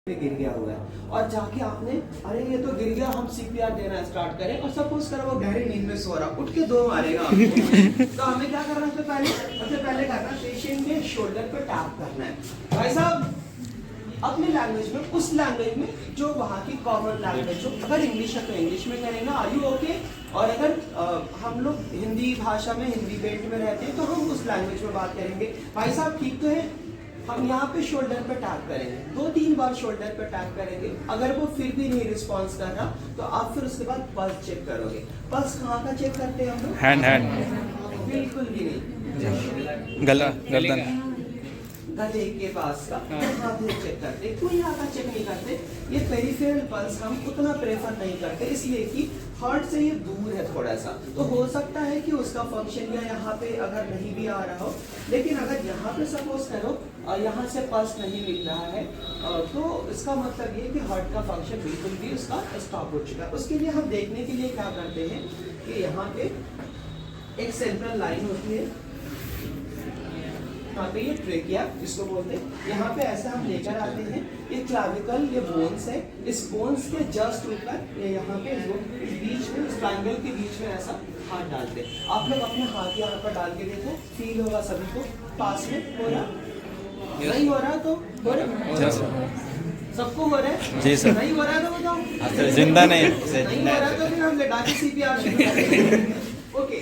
गिर गया हुआ है और जाके आपने अरे ये तो गिर गया, हम सीपीआर देना स्टार्ट करें और सपोज करो वो गहरी नींद में सो रहा, उठ के दो मारेगा आपको। तो हमें क्या करना है? सबसे पहले करना पेशेंट के शोल्डर पे टैप करना है भाई साहब अपनी लैंग्वेज में, उस लैंग्वेज में जो वहाँ की कॉमन लैंग्वेज हो। अगर इंग्लिश है तो इंग्लिश में करेंगे आर यू ओके, और अगर हम लोग हिंदी भाषा में हिंदी बेल्ट में रहते हैं तो हम उस लैंग्वेज में बात करेंगे। भाई साहब ठीक तो है, हम यहाँ पे शोल्डर पे टैप करेंगे, 2-3 बार शोल्डर पे टैप करेंगे। अगर वो फिर भी नहीं रिस्पॉन्स कर रहा तो आप फिर उसके बाद पल्स चेक करोगे। पल्स कहाँ का चेक करते हैं हम लोग? हैंड बिल्कुल भी नहीं, गला गर्दन गले के पास का हाथ से चेक करते, कोई यहाँ का चेक नहीं करते। ये पेरिफेरल पल्स हम उतना प्रेफर नहीं करते, इसलिए कि हार्ट से ये दूर है थोड़ा सा, तो हो सकता है कि उसका फंक्शन या यहाँ पे अगर नहीं भी आ रहा हो। लेकिन अगर यहाँ पे सपोज करो और यहाँ से पल्स नहीं मिल रहा है तो इसका मतलब ये कि हार्ट का फंक्शन बिल्कुल भी उसका स्टॉप हो चुका है। उसके लिए हम देखने के लिए क्या करते हैं कि यहाँ पे एक सेंट्रल लाइन होती है, यहाँ पे ये ट्रेकिया जिसको बोलते हैं, यहाँ पे ऐसे हम लेकर आते हैं। ये क्लाविकल, ये बोन्स है, इस बोन्स के जस्ट ऊपर ये यहाँ पे जो बीच में, इस ट्रायंगल के बीच में ऐसा हाथ डालते हैं। आप लोग अपने हाथ यहाँ पर डाल के देखो, फील होगा सभी को। पास में हो रहा, नहीं हो रहा तो हो रहा, सबको हो रहा है जी सर। नहीं हो रहा तो बताओ, जिंदा नहीं नहीं हो रहा तो फिर हम लेटा के सीपीआर ओके।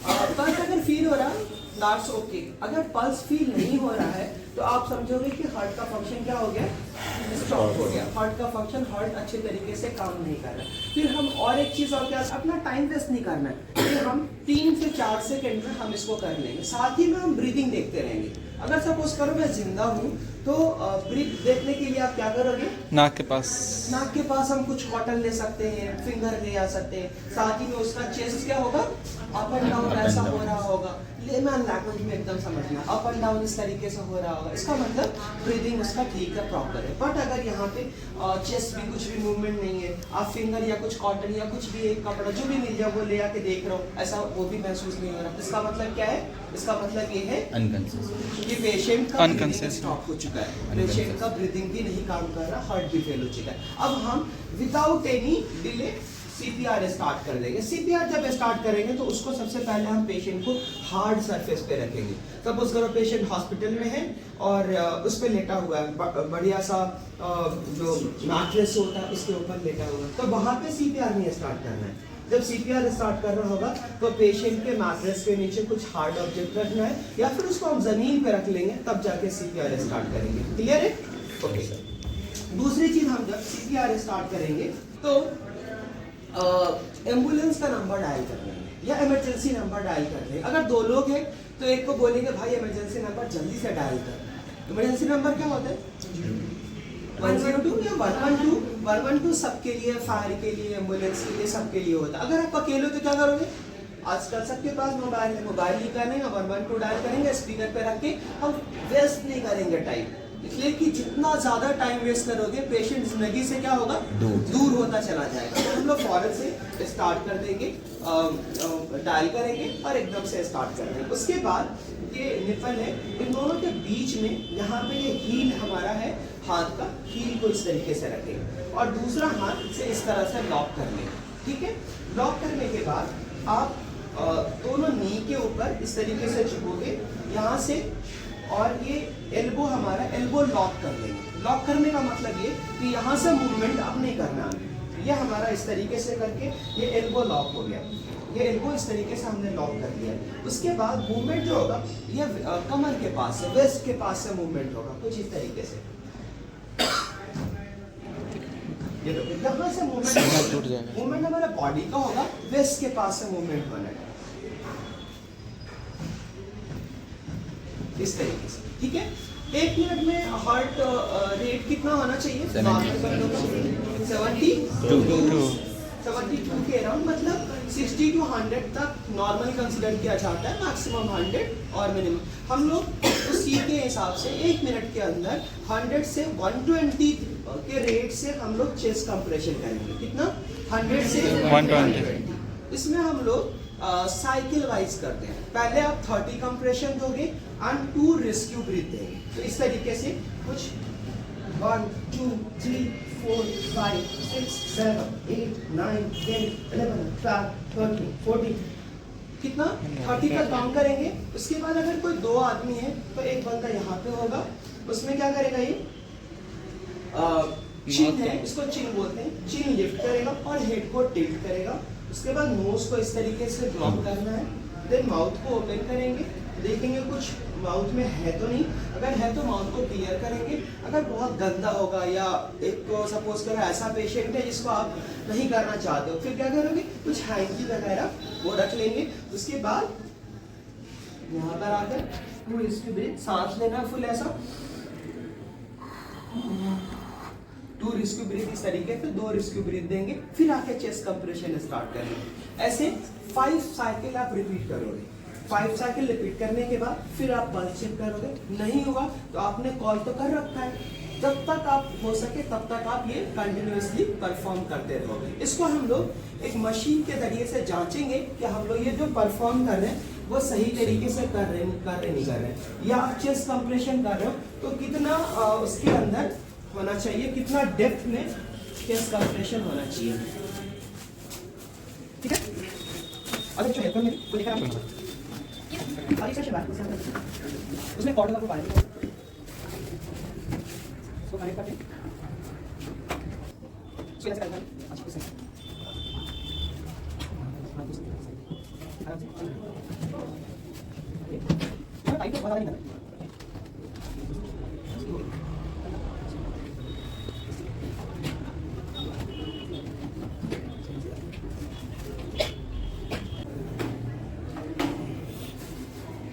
पल्स अगर फील हो रहा दैट्स ओके। अगर पल्स फील नहीं हो रहा है तो आप समझोगे कि हार्ट का फंक्शन क्या हो गया, स्टॉप हो गया। हार्ट का फंक्शन, हार्ट अच्छे तरीके से काम नहीं कर रहा। फिर हम और एक चीज और क्या, अपना टाइम वेस्ट नहीं करना है, फिर हम 3 से 4 सेकंड में हम इसको कर लेंगे। साथ ही में हम ब्रीदिंग देखते रहेंगे। अगर सपोज करो मैं जिंदा हूँ तो ब्रीथ देखने के लिए आप क्या करोगे? नाक के पास, नाक के पास हम कुछ कॉटन ले सकते हैं, फिंगर ले आ सकते हैं। साथ ही में उसका चेस्ट क्या होगा, अप एंड डाउन ऐसा हो रहा होगा। लेमैन लैंग्वेज में एकदम समझना, अप एंड डाउन इस तरीके से हो रहा होगा। इसका मतलब ब्रीदिंग उसका ठीक है, प्रॉपर है। बट अगर यहाँ पे चेस्ट भी कुछ भी मूवमेंट नहीं है, आप फिंगर या कुछ कॉटन या कुछ भी एक कपड़ा जो भी मिल जाए वो ले आके देख रहे हो, ऐसा वो भी महसूस नहीं हो रहा, इसका मतलब क्या है? इसका मतलब ये है अनकॉन्शियस, ये पेशेंट का Unconscious स्टॉप हो चुका है, पेशेंट का ब्रीदिंग भी नहीं काम कर रहा, हार्ट भी फेल हो चुका है। अब हम without any delay CPR start कर देंगे। सीपीआर जब स्टार्ट करेंगे तो उसको सबसे पहले हम पेशेंट को हार्ड सरफेस पे रखेंगे। सपोज करो पेशेंट हॉस्पिटल में है और उस पे लेटा हुआ है, बढ़िया सा जो मैट्रेस होता है उसके ऊपर लेटा हुआ है, तो वहां पे सीपीआर नहीं स्टार्ट करना है। जब सीपीआर स्टार्ट करना होगा तो पेशेंट के मैट्रेस के नीचे कुछ हार्ड ऑब्जेक्ट रखना है या फिर उसको हम जमीन पे रख लेंगे, तब जाके सीपीआर स्टार्ट करेंगे। क्लियर है? Okay sir. दूसरी चीज, हम जब सीपीआर स्टार्ट करेंगे तो एम्बुलेंस का नंबर डायल कर लेंगे या इमरजेंसी नंबर डायल कर लेंगे। अगर 2 लोग हैं तो एक को बोलेंगे भाई इमरजेंसी नंबर जल्दी से डायल कर। इमरजेंसी नंबर क्या होता है? 102 या 112। 112 सबके लिए, फायर के लिए, एम्बुलेंस के लिए, सबके लिए होता है। अगर आप अकेले हो तो क्या करोगे? आजकल सबके पास मोबाइल है, मोबाइल ही करेंगे, 112 डायल करेंगे, स्पीकर पे रख के हम वेस्ट नहीं करेंगे टाइम, इसलिए कि जितना ज्यादा टाइम वेस्ट करोगे पेशेंट जिंदगी से क्या होगा, दूर होता चला जाएगा। तो हम लोग फौरन से स्टार्ट कर देंगे, डायल करेंगे और एकदम से स्टार्ट कर देंगे। उसके बाद ये निपल है, इन दोनों के बीच में यहाँ पे ये हील हमारा है, हाथ का हील को इस तरीके से रखेंगे और दूसरा हाथ से इस तरह से लॉक कर लेंगे। ठीक है? लॉक करने के बाद आप दोनों नी के ऊपर इस तरीके से झुकोगे यहाँ से, और ये एल्बो हमारा, एल्बो लॉक कर लेंगे। लॉक करने का मतलब ये कि यहाँ से मूवमेंट अब नहीं करना है। ये हमारा इस तरीके से करके ये एल्बो लॉक हो गया, ये एल्बो इस तरीके से हमने लॉक कर दिया। उसके बाद मूवमेंट जो होगा ये कमर के पास से, वेस्ट के पास से मूवमेंट होगा कुछ इस तरीके से। ये देखो यहाँ से मूवमेंट हमारा बॉडी का होगा, वेस्ट के पास से मूवमेंट बनेगा इस तरीके से। ठीक है? 1 मिनट में हार्ट रेट कितना होना चाहिए? 72 के अराउंड, मतलब 60 to 100 तक नॉर्मल कंसीडर किया जाता है, मैक्सिमम 100 और मिनिमम। हम लोग उसी के हिसाब से 1 मिनट के अंदर 100 से 120 के रेट से हम लोग चेस्ट कंप्रेशन करेंगे। कितना? 100 से 120। इसमें हम लोग साइकिल वाइज करते हैं। पहले आप 30 कंप्रेशन दोगे एंड 2 रेस्क्यू ब्रीथ देंगे। तो इस तरीके से कुछ 1 2 3 4 5 6 7 8 9 10 11 12 13 14 कितना 30 तक काउंट करेंगे। उसके बाद अगर कोई दो आदमी है तो एक बंदा यहाँ पे होगा, उसमें क्या करेगा ये चिन है, इसको चिन बोलते हैं। चिन लिफ्ट करेगा और हेड को टिल्ट करेगा। उसके बाद नोज को इस तरीके से ब्लॉक करना है। देन माउथ को ओपन करेंगे, देखेंगे कुछ माउथ में है तो नहीं, अगर है तो माउथ को क्लियर करेंगे। अगर बहुत गंदा होगा या एक को सपोज करें ऐसा पेशेंट है जिसको आप नहीं करना चाहते हो, फिर क्या करोगे, कुछ हैंकी वगैरह वो रख लेंगे। उसके बाद यहाँ पर आकर पूरी इसकी ब्रीथ सांस लेना फुल ऐसा, 2 रिस्क्यू ब्रीथ इस तरीके से 2 रिस्क्यू ब्रीथ देंगे। फिर आके चेस्ट कंप्रेशन स्टार्ट करेंगे। ऐसे 5 साइकिल आप रिपीट करोगे। 5 साइकिल रिपीट करने के बाद फिर आप पल्स चेक करोगे। नहीं हुआ तो आपने कॉल तो कर रखा है, जब तक आप हो सके तब तक आप ये कंटिन्यूअसली परफॉर्म करते रहोगे। इसको हम लोग एक मशीन के जरिए से जांचेंगे कि हम लोग ये जो परफॉर्म कर रहे हैं वो सही तरीके से कर रहे नहीं कर रहे हैं। या आप चेस्ट कंप्रेशन कर रहे हो तो कितना उसके अंदर होना चाहिए, कितना डेप्थ में चेस्ट कंप्रेशन होना चाहिए। ठीक है, अगर जो हेल्पर में को दिखा रहा उसमें कॉर्डर को बाहर इसको कनेक्ट करते हैं, इसको ऐसे करते हैं अच्छे से टाइट बहुत नहीं करना।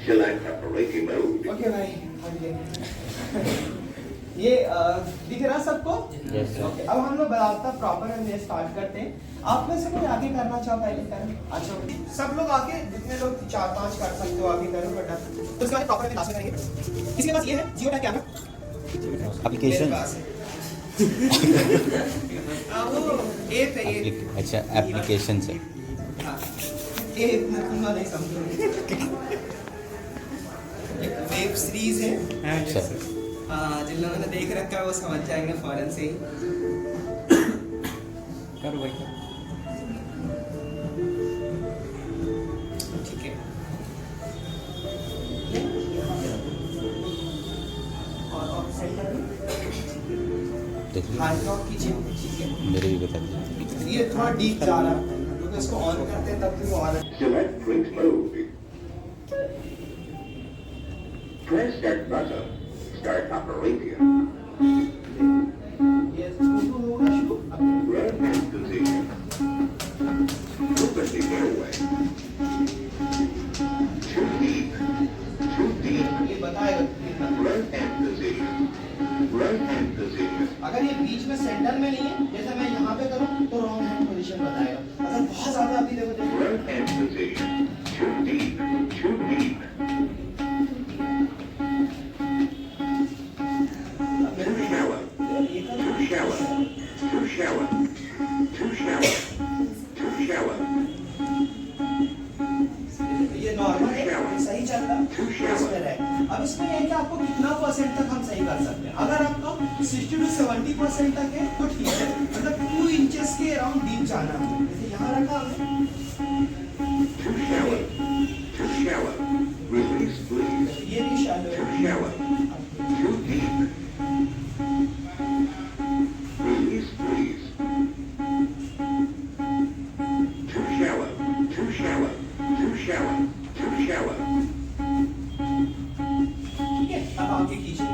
Select operating mode. ओके भाई, ये दिख रहा सबको? Yes, sir. ओके, अब हम लोग बराबर प्रॉपर में स्टार्ट करते हैं। आप में से कोई आगे करना चाहो पहले करें। अच्छा, सब लोग आगे, जितने लोग 4-5 कर सकते हो आगे करो बेटा। तो उसके बाद प्रॉपर में लास्ट में करेंगे। किसी के पास ये है जियो टैग कैमरा? एप्लीकेशन। वो ऐप है ये। अच्छा, एप्लीकेशन से। हाँ, ये मैं पूरा नहीं समझूंगा। एक वेब सीरीज है। अच्छा, जिन लोगों ने देख रखा है वो समझ जाएंगे फौरन से ही। करो भाई। ठीक है, और सेंटर में देखिए, हाथ लॉक कीजिए। ठीक है, मेरे भी बता दीजिए। ये थोड़ा डीप जा रहा है क्योंकि इसको ऑन करते हैं तब भी वो ऑन है। Select print mode. Press that button. Start operating. ये शुरू होगा शुरू। Run in position. Open the airway. Too deep. Too deep. ये बताएगा कितना। Run in position. Run in position. अगर ये बीच में सेंटर में नहीं है, जैसे मैं यहाँ पे करूँ तो रॉन्ग हैंड पोजीशन बताएगा। अगर बहुत ज्यादा अभी देखो Run in position. Too deep. Too deep. Too shallow. Too shallow. Too shallow. Too shallow. Too shallow. ये नॉर्मल है, ये सही चल रहा है, इसमें रहे। अब इसमें ये है कि आपको कितना % तक हम सही कर सकते हैं। अगर आपको 60 to 70% तक है तो ठीक है, मतलब 2 इंचेस के अराउंड डीप जाना है। जैसे यहाँ रखा हमने, Too shallow. Too shallow. Release, please. ये भी शैलो Too है। shallow. Too deep. Release, please. Too shallow. Too shallow. Too shallow. Too shallow. ठीक है, अब आगे कीजिए।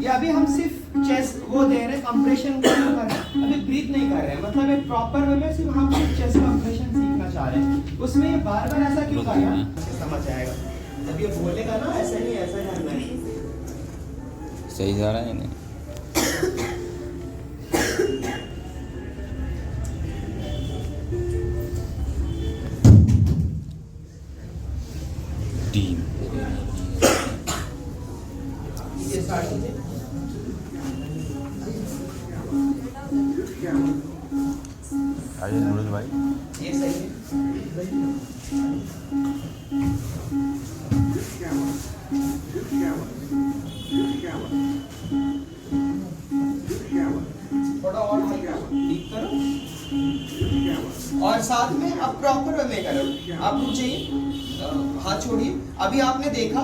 ये अभी हम सिर्फ चेस्ट वो दे रहे हैं, कंप्रेशन कर रहे हैं, अभी ब्रीथ नहीं कर रहे हैं। मतलब एक प्रॉपर वे में सिर्फ हम चेस्ट कंप्रेशन सीखना चाह रहे हैं। उसमें ये बार-बार ऐसा क्यों कर रहा है, समझ आएगा। जब ये बोलेगा ना ऐसा नहीं ऐसा करना है। सही जा रहा है नहीं? टीम ये स्टार्ट कीजिए। आइए नूरुल भाई। ये सही है। Too shallow. Too shallow. Too shallow. Deep करो Too shallow. और साथ में अब प्रॉपर वे में करो। आप रुक जाइए, हाथ छोड़िए। अभी आपने देखा,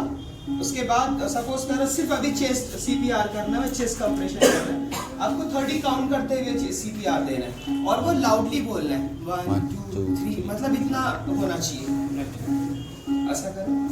उसके बाद सपोज करो सिर्फ अभी चेस्ट सीपीआर करना है, चेस्ट कंप्रेशन करना है। आपको 30 काउंट करते हुए सीपीआर देना है और वो लाउडली बोलना है 1 2 3, मतलब इतना होना चाहिए। ऐसा करो।